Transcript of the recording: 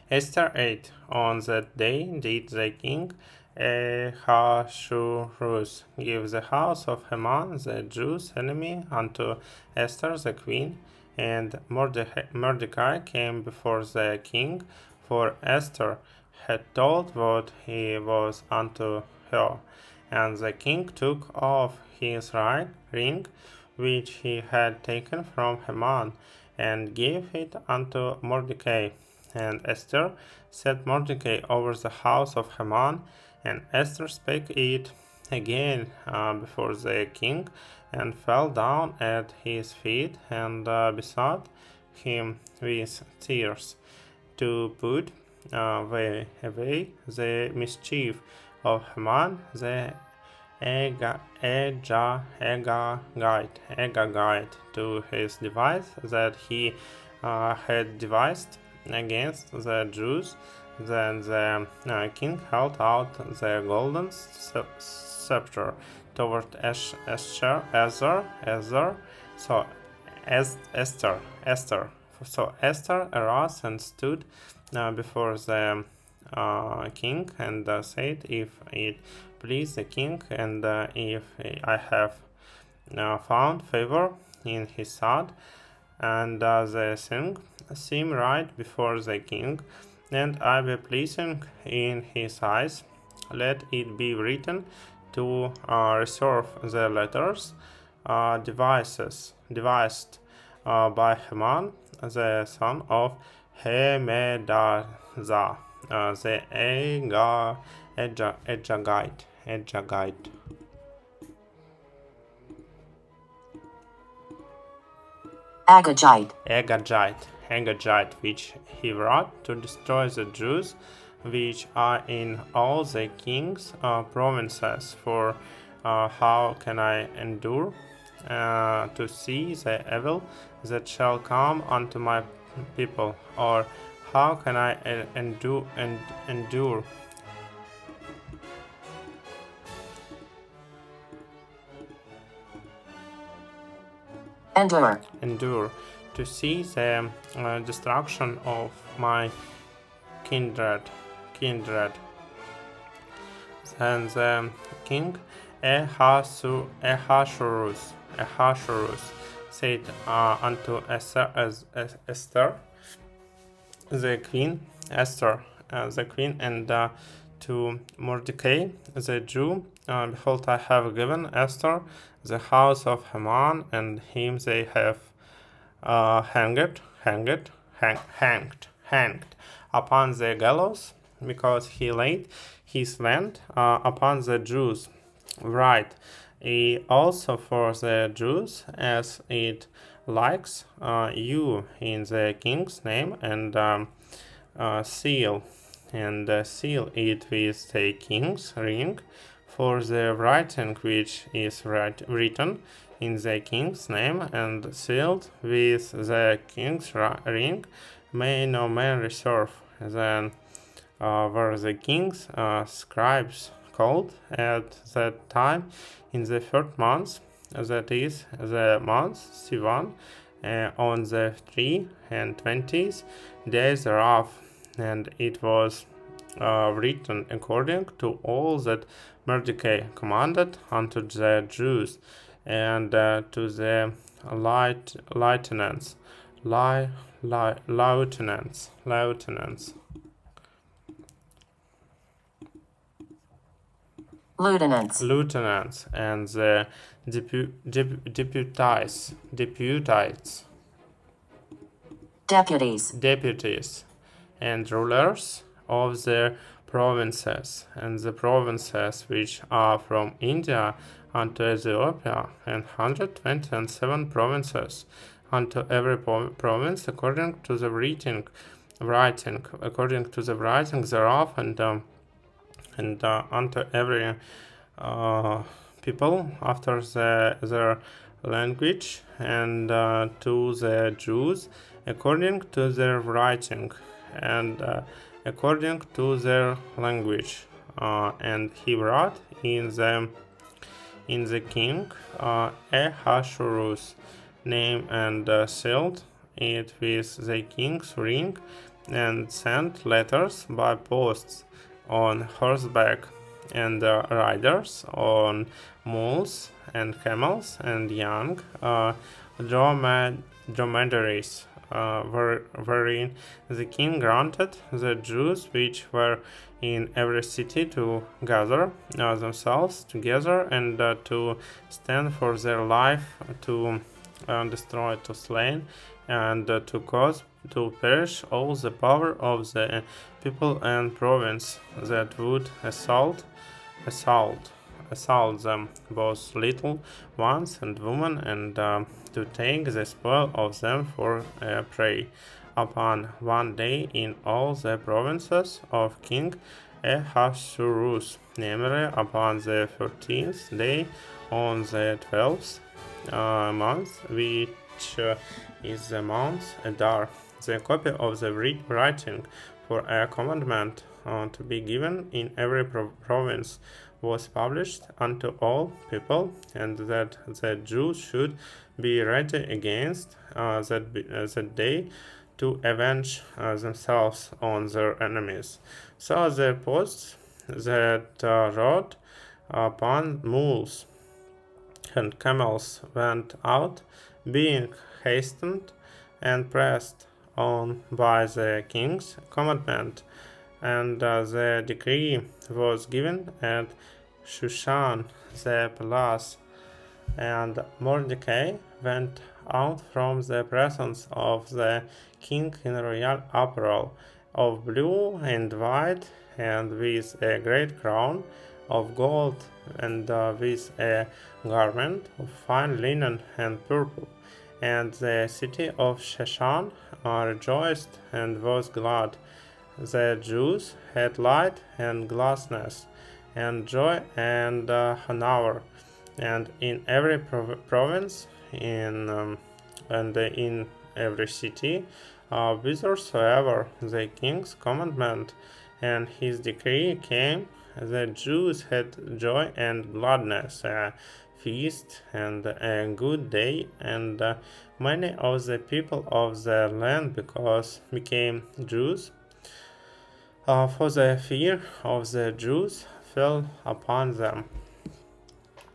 Esther 8. On that day did the king Ahasuerus give the house of Haman the Jews' enemy unto Esther the queen, and Mordecai came before the king, for Esther had told what he was unto her. And the king took off his right ring, which he had taken from Haman, and gave it unto Mordecai. And Esther set Mordecai over the house of Haman, and Esther spake it again before the king, and fell down at his feet, and besought him with tears to put away the mischief of Haman the Agagite to his device that he had devised against the Jews. Then the king held out the golden scepter toward Esther. So Esther arose and stood before the king, and said, If it please the king, and if I have found favor in his sight, and the thing seem right before the king, and I be pleasing in his eyes, let it be written to reserve the letters devised by Haman, the son of Hammedatha, the Agagite. Agagite, which he wrought to destroy the Jews, which are in all the king's provinces. For how can I endure to see the evil that shall come unto my people? Or how can I endure to see the destruction of my kindred. And the king Ahasuerus said unto Esther the queen, and to Mordecai the Jew, behold, I have given Esther the house of Haman, and him they have hanged upon the gallows, because he laid his hand upon the Jews. Right, also for the Jews, as it likes you in the king's name, and seal it with the king's ring, for the writing which is written in the king's name, and sealed with the king's ring, may no man reserve. Then were the king's scribes called at that time in the third month, that is the month Sivan, on the 23 days thereof, and it was written according to all that Mordecai commanded unto the Jews, and to the lieutenants, and the deputies, and rulers of the provinces, and the provinces which are from India unto Ethiopia, and 127 provinces, unto every province according to the writing according to the writing thereof, and unto every people after their language, and to the Jews according to their writing, and according to their language, and he wrote in the king Ahasuerus' name, and sealed it with the king's ring, and sent letters by posts on horseback, and riders on mules and camels, and young dromedaries, wherein the king granted the Jews which were in every city to gather themselves together, and to stand for their life, to destroy, to slay, and to cause to perish all the power of the people and province that would assault assault them, both little ones and women, and to take the spoil of them for prey. Upon one day in all the provinces of King Ahasuerus, namely upon the 14th day on the 12th month, which is the month Adar, the copy of the writing for a commandment to be given in every province was published unto all people, and that the Jews should be ready against that day to avenge themselves on their enemies. So the posts that rode upon mules and camels went out, being hastened and pressed on by the king's commandment, and the decree was given at Shushan the palace. And Mordecai went out from the presence of the king in royal apparel of blue and white, and with a great crown of gold, and with a garment of fine linen and purple. And the city of Shushan rejoiced and was glad. The Jews had light and gladness, and joy and honor, and in every province, and in every city, whithersoever the king's commandment and his decree came, the Jews had joy and gladness, a feast and a good day, and many of the people of the land became Jews. For the fear of the Jews fell upon them.